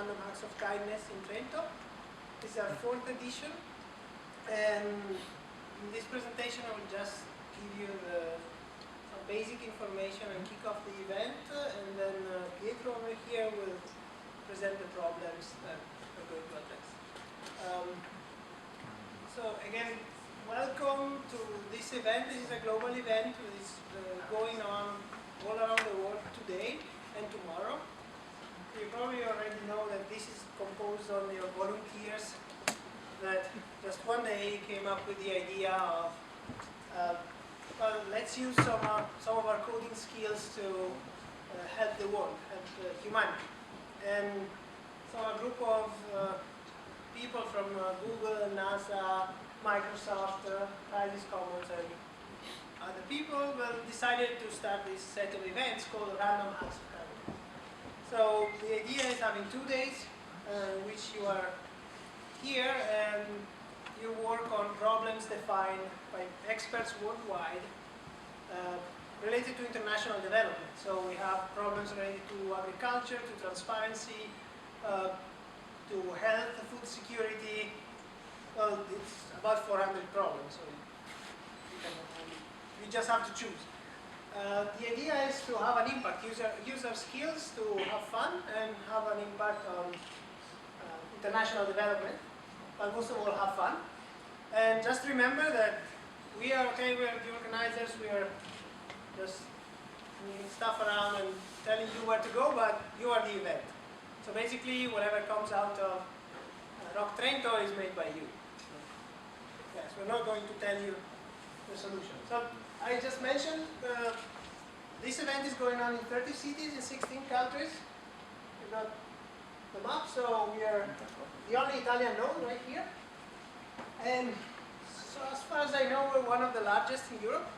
Random Acts of Kindness in Trento. This is our 4th edition, and in this presentation I will just give you some basic information and kick off the event, and then Pietro over here will present the problems that we're going to address. So again, welcome to this event. This is a global event. It's going on all around the world today and tomorrow. You probably already know that this is composed of your volunteers that just one day came up with the idea of, well, let's use some of our coding skills to help the world, help humanity. And so a group of people from Google, NASA, Microsoft, Crisis Commons, and other people decided to start this set of events called Random Acts of Kindness. So the idea is having 2 days in which you are here and you work on problems defined by experts worldwide related to international development. So we have problems related to agriculture, to transparency, to health, food security. Well, it's about 400 problems, so you just have to choose. The idea is to have an impact, use our skills to have fun and have an impact on international development, but most of all have fun. And just remember that we are the organizers, we are just moving stuff around and telling you where to go, but you are the event. So basically, whatever comes out of RHoK Trento is made by you. Yes, we're not going to tell you the solution. So I just mentioned this event is going on in 30 cities in 16 countries. We've got the map, so we are the only Italian node right here. And so as far as I know, we're one of the largest in Europe.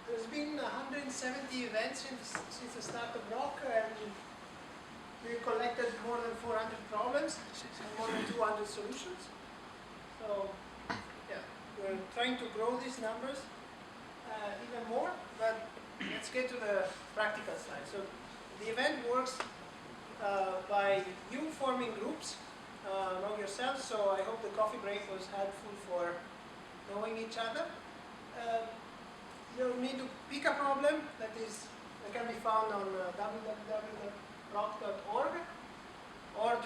There's been 170 events since the start of RHoK, and we collected more than 400 problems and more than 200 solutions. So, yeah, we're trying to grow these numbers even more, but let's get to the practical side. So, the event works by you forming groups among yourselves, so I hope the coffee break was helpful for knowing each other. You need to pick a problem that can be found on www.rhok.org, or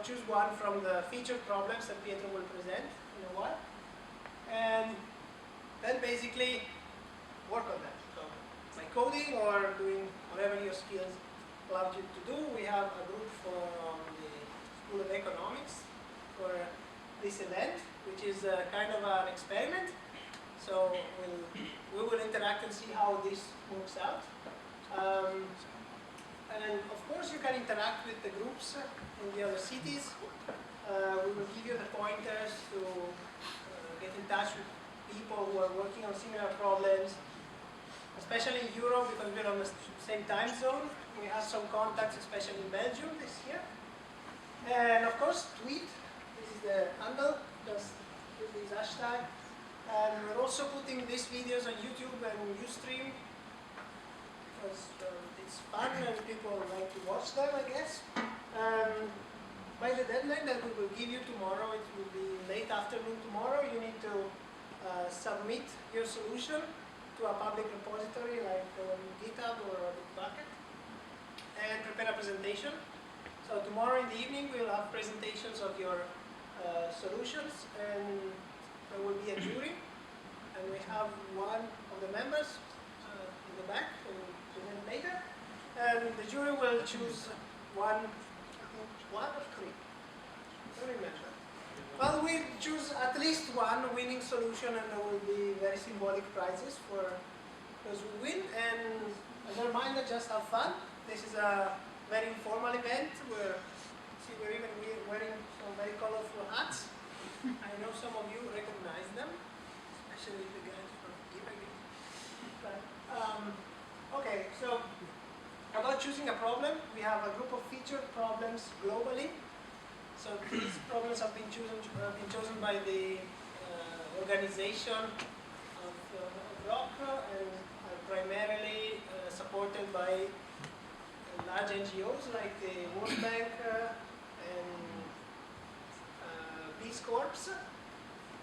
choose one from the featured problems that Pietro will present in a while, and then basically work on that. So by coding or doing whatever your skills allow you to do. We have a group from the School of Economics for this event, which is kind of an experiment. So we will interact and see how this works out. And of course, you can interact with the groups in the other cities. We will give you the pointers to get in touch with people who are working on similar problems, especially in Europe because we're on the same time zone. We have some contacts, especially in Belgium this year. And of course, tweet. This is the handle. Just use this hashtag. And we're also putting these videos on YouTube and Ustream because it's fun and people like to watch them, I guess. By the deadline that we will give you tomorrow, it will be late afternoon tomorrow, you need to submit your solution to a public repository like GitHub or Bitbucket and prepare a presentation. So tomorrow in the evening we'll have presentations of your solutions, and there will be a jury, and we have one of the members in the back who will present later, and the jury will choose one of three. I don't remember. Well, we choose at least one winning solution, and there will be very symbolic prizes for those who win. And as a reminder, just have fun. This is a very informal event. We're even wearing some very colorful hats. I know some of you recognize them, especially the guys from Ibrahim. Okay, so about choosing a problem, we have a group of featured problems globally. So these problems have been chosen by the organization of RHoK and are primarily supported by large NGOs like the World Bank and Peace Corps.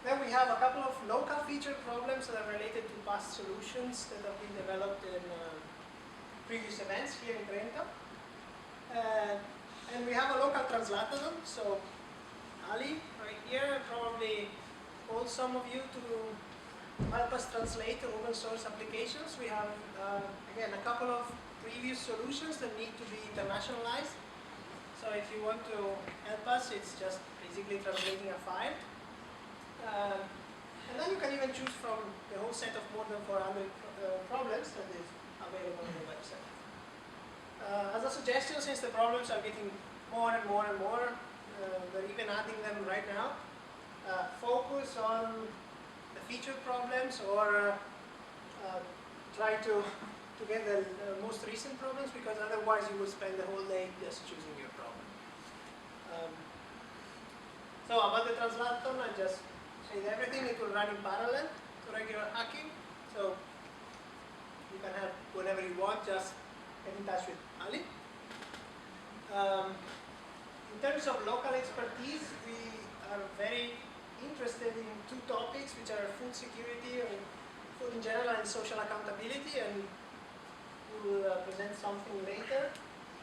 Then we have a couple of local feature problems that are related to past solutions that have been developed in previous events here in Trento. And we have a local translator, so Ali, right here, probably called some of you to help us translate open source applications. We have, again, a couple of previous solutions that need to be internationalized. So if you want to help us, it's just basically translating a file. And then you can even choose from the whole set of more than 400 problems that is available on the website. As a suggestion, since the problems are getting more and more and more, we're even adding them right now, focus on the featured problems or try to get the most recent problems, because otherwise you will spend the whole day just choosing your problem. So about the translator, I just said everything. It will run in parallel to regular hacking. So you can have whenever you want, just get in touch with Ali. In terms of local expertise, we are very interested in two topics, which are food security and food in general and social accountability, and we will present something later.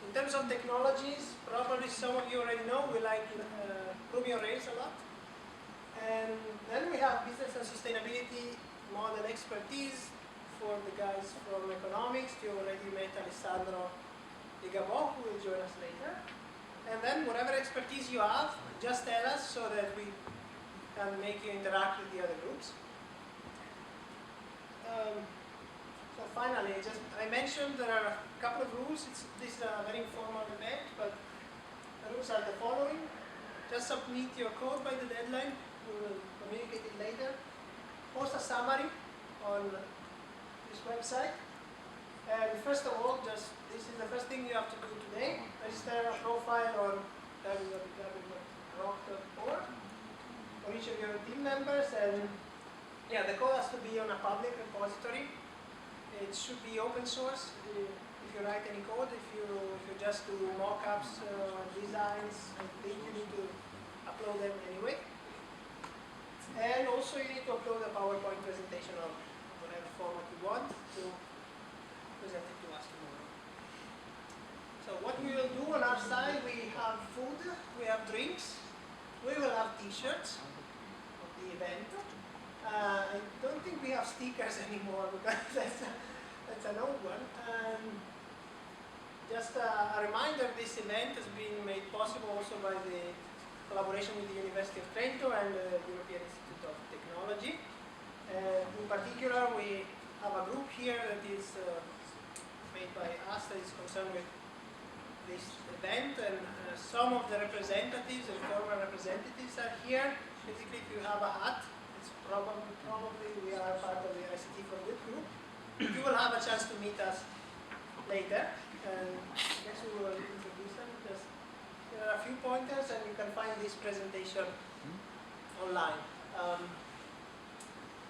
In terms of technologies, probably some of you already know, we like Ruby on Rails a lot. And then we have business and sustainability model expertise for the guys from economics. You already met Alessandro Ligabo, who will join us later. And then whatever expertise you have, just tell us so that we can make you interact with the other groups. So finally, I mentioned there are a couple of rules. This is a very informal event, but the rules are the following. Just submit your code by the deadline. We will communicate it later. Post a summary on this website. And first of all, this is the first thing you have to do today. Register a profile on www.RHoK.org for each of your team members. And yeah, the code has to be on a public repository. It should be open source. If you write any code, if you just do mock-ups, designs, you need to upload them anyway. And also you need to upload a PowerPoint presentation of whatever format you want to present it to us tomorrow. So what we will do on our side, we have food, we have drinks, we will have t-shirts of the event. I don't think we have stickers anymore, because that's an old one. Just a reminder, this event has been made possible also by the collaboration with the University of Trento and the European Institute of Technology. In particular, we have a group here that is made by us that is concerned with this event, and some of the representatives and former representatives are here. Basically, if you have a hat, it's probably we are part of the ICT for Good group. You will have a chance to meet us later, and I guess we will introduce them. There are a few pointers, and you can find this presentation online.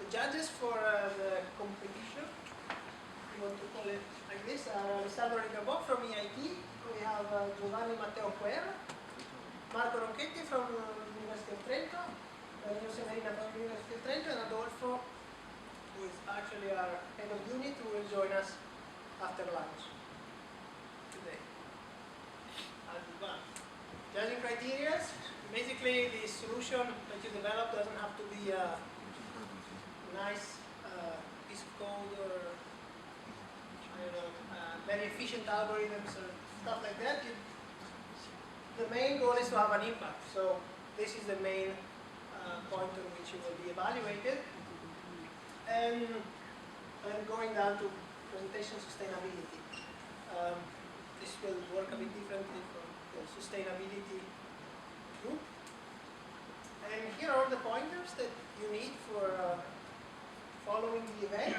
The judges for the competition, you want to call it like this, are Alessandro Ligabo from EIT. We have Giovanni Matteo Quer, Marco Ronchetti from the University of Trento, Jose Marina from the University of Trento, and Adolfo, who is actually our head of unit, who will join us after lunch today. Judging criteria, basically the solution that you develop doesn't have to be a nice piece of code or I don't know, very efficient algorithms or stuff like that. The main goal is to have an impact. So this is the main point on which you will be evaluated. And going down to presentation sustainability. This will work a bit differently from the sustainability group. And here are the pointers that you need for following the event.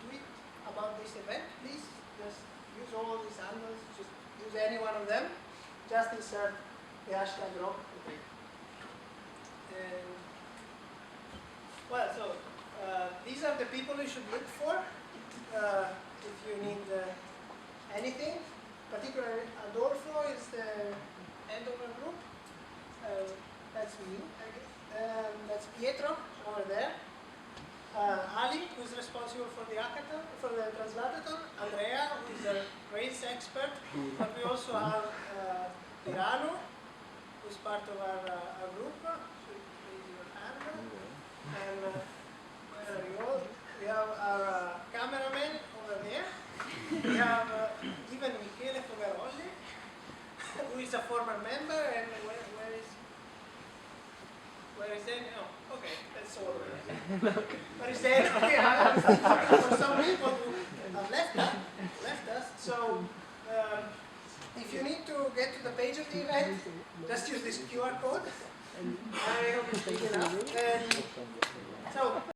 Tweet about this event, please. Just use all these handles, just use any one of them. Just insert the hashtag RHoK. And well, so these are the people you should look for if you need anything. Particularly Adolfo is the head of our group. That's me. That's Pietro over there. Ali, who is responsible for the hackathon, for the translatathon. Andrea, who is a race expert. But we also have Pirano, who is part of our group. So raise your hand. And where are you all? We have our cameraman over there. We have even Michele Fogarolli, who is a former member, and where is that? Oh, okay, that's all. Where is that? Okay, for some people who have left us. So, if you need to get to the page of the event, just use this QR code. I hope it's big enough. And